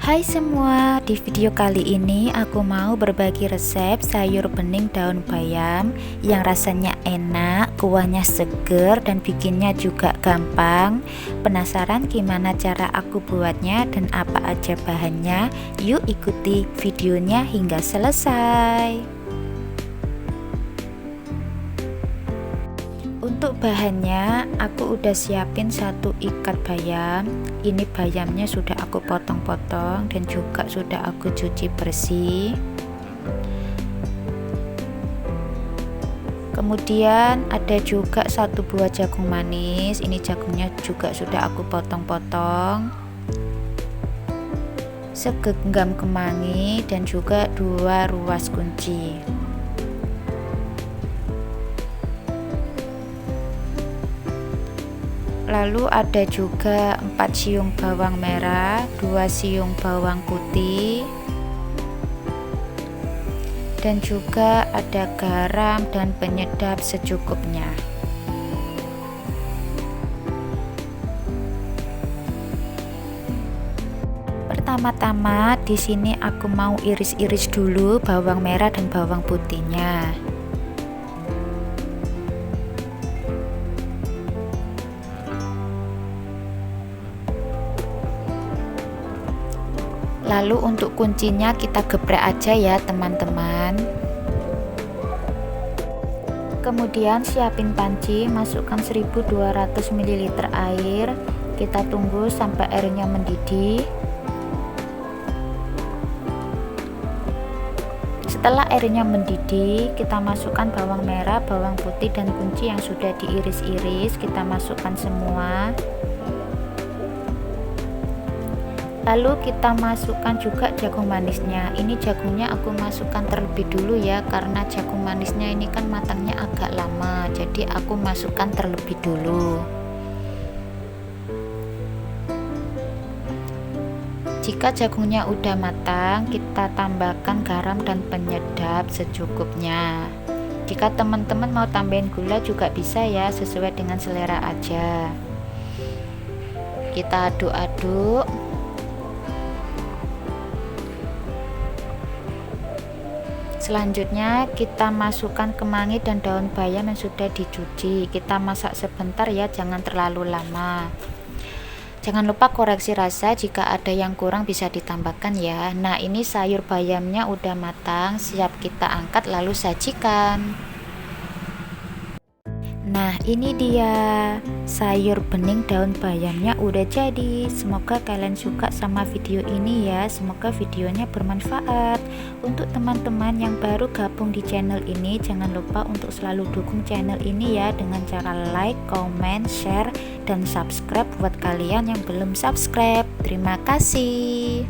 Hai semua, di video kali ini aku mau berbagi resep sayur bening daun bayam yang rasanya enak, kuahnya seger dan bikinnya juga gampang. Penasaran gimana cara aku buatnya dan apa aja bahannya? Yuk ikuti videonya hingga selesai. Untuk bahannya aku udah siapin satu ikat bayam. Ini bayamnya sudah aku potong-potong dan juga sudah aku cuci bersih. Kemudian ada juga satu buah jagung manis. Ini jagungnya juga sudah aku potong-potong. Segenggam kemangi dan juga 2 ruas kunci. Lalu ada juga 4 siung bawang merah, 2 siung bawang putih, dan juga ada garam dan penyedap secukupnya. Pertama-tama di sini aku mau iris-iris dulu bawang merah dan bawang putihnya. Lalu untuk kuncinya kita geprek aja ya teman-teman. Kemudian siapin panci, masukkan 1200 ml air. Kita tunggu sampai airnya mendidih. Setelah airnya mendidih, kita masukkan bawang merah, bawang putih dan kunci yang sudah diiris-iris. Kita masukkan semua. Lalu kita masukkan juga jagung manisnya. Ini jagungnya aku masukkan terlebih dulu ya, karena jagung manisnya ini kan matangnya agak lama, jadi aku masukkan terlebih dulu. Jika jagungnya udah matang, kita tambahkan garam dan penyedap secukupnya. Jika teman-teman mau tambahin gula juga bisa ya, sesuai dengan selera aja. Kita aduk-aduk. Selanjutnya kita masukkan kemangi dan daun bayam yang sudah dicuci. Kita masak sebentar ya, jangan terlalu lama. Jangan lupa koreksi rasa, jika ada yang kurang bisa ditambahkan ya. Nah, ini sayur bayamnya udah matang, siap kita angkat lalu sajikan. Nah, ini dia sayur bening daun bayamnya udah jadi. Semoga kalian suka sama video ini ya. Semoga videonya bermanfaat. Untuk teman-teman yang baru gabung di channel ini, jangan lupa untuk selalu dukung channel ini ya dengan cara like, comment, share, dan subscribe buat kalian yang belum subscribe. Terima kasih.